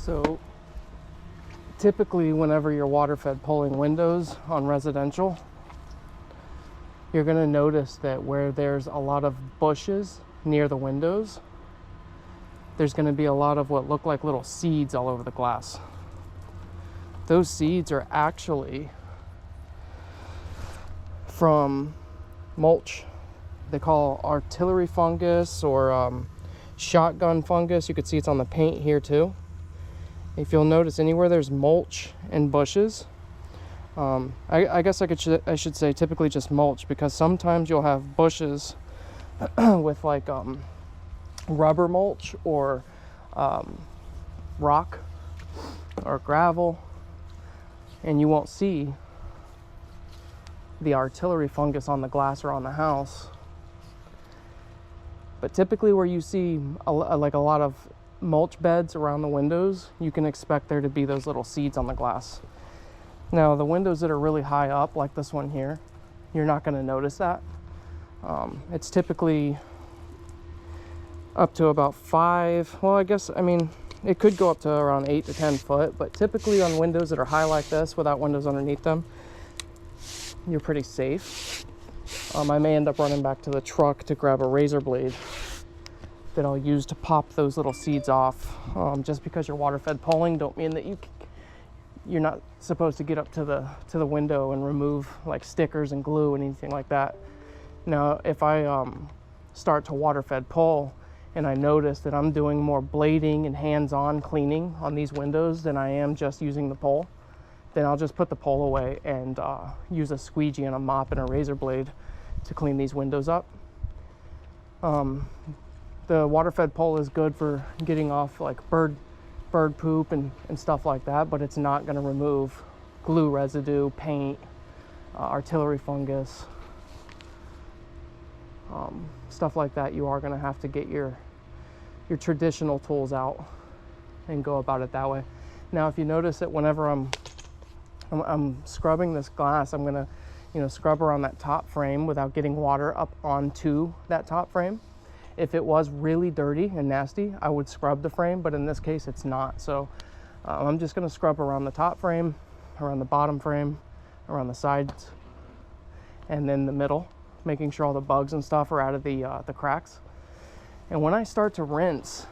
So typically whenever you're water fed pulling windows on residential, you're going to notice that where there's a lot of bushes near the windows, there's going to be a lot of what look like little seeds all over the glass. Those seeds are actually from mulch. They call artillery fungus or shotgun fungus. You can see it's on the paint here too. If you'll notice, anywhere there's mulch and bushes, I guess I should say typically just mulch, because sometimes you'll have bushes with like rubber mulch or rock or gravel, and you won't see the artillery fungus on the glass or on the house. But typically where you see like a lot of mulch beds around the windows, you can expect there to be those little seeds on the glass. Now the windows that are really high up, like this one here, you're not going to notice that. It's typically up to about 5, well, I mean it could go up to around 8 to 10 foot, but typically on windows that are high like this without windows underneath them, you're pretty safe. I may end up running back to the truck to grab a razor blade that I'll use to pop those little seeds off. Just because you're water fed pulling don't mean that you're not supposed to get up to the window and remove like stickers and glue and anything like that. Now if I start to water fed pull and I notice that I'm doing more blading and hands-on cleaning on these windows than I am just using the pole, then I'll just put the pole away and use a squeegee and a mop and a razor blade to clean these windows up. The water fed pole is good for getting off like bird poop and stuff like that, but it's not going to remove glue residue, paint, artillery fungus, stuff like that. You are going to have to get your traditional tools out and go about it that way. Now if you notice that whenever I'm scrubbing this glass, I'm going to scrub around that top frame without getting water up onto that top frame. If it was really dirty and nasty, I would scrub the frame, but in this case it's not. So I'm just going to scrub around the top frame, around the bottom frame, around the sides, and then the middle, making sure all the bugs and stuff are out of the cracks. And when I start to rinse,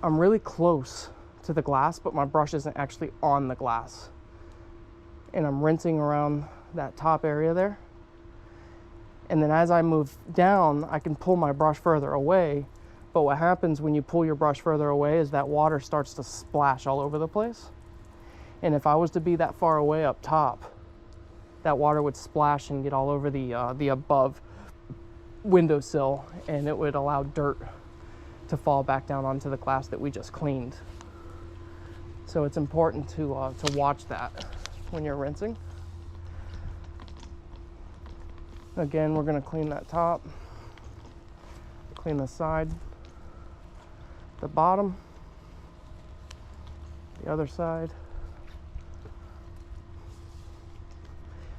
I'm really close to the glass, but my brush isn't actually on the glass. And I'm rinsing around that top area there. And then as I move down, I can pull my brush further away. But what happens when you pull your brush further away is that water starts to splash all over the place. And if I was to be that far away up top, that water would splash and get all over the above windowsill, and it would allow dirt to fall back down onto the glass that we just cleaned. So it's important to watch that when you're rinsing. Again, we're going to clean that top, clean the side, the bottom, the other side.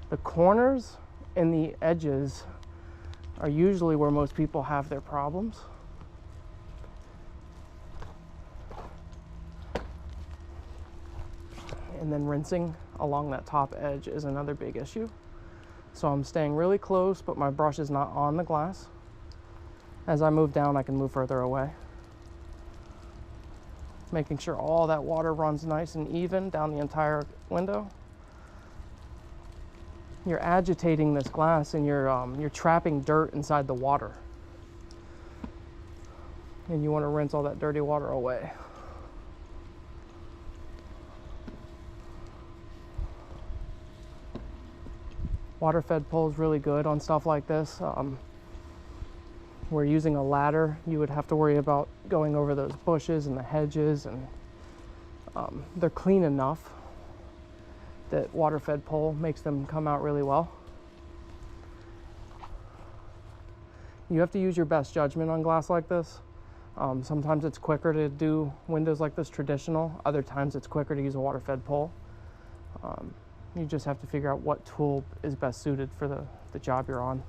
The corners and the edges are usually where most people have their problems. And then rinsing along that top edge is another big issue. So I'm staying really close, but my brush is not on the glass. As I move down, I can move further away. Making sure all that water runs nice and even down the entire window. You're agitating this glass and you're trapping dirt inside the water. And you want to rinse all that dirty water away. Water fed pull is really good on stuff like this. We're using a ladder. You would have to worry about going over those bushes and the hedges, and they're clean enough that water fed pull makes them come out really well. You have to use your best judgment on glass like this. Sometimes it's quicker to do windows like this traditional. Other times it's quicker to use a water fed pull. You just have to figure out what tool is best suited for the job you're on.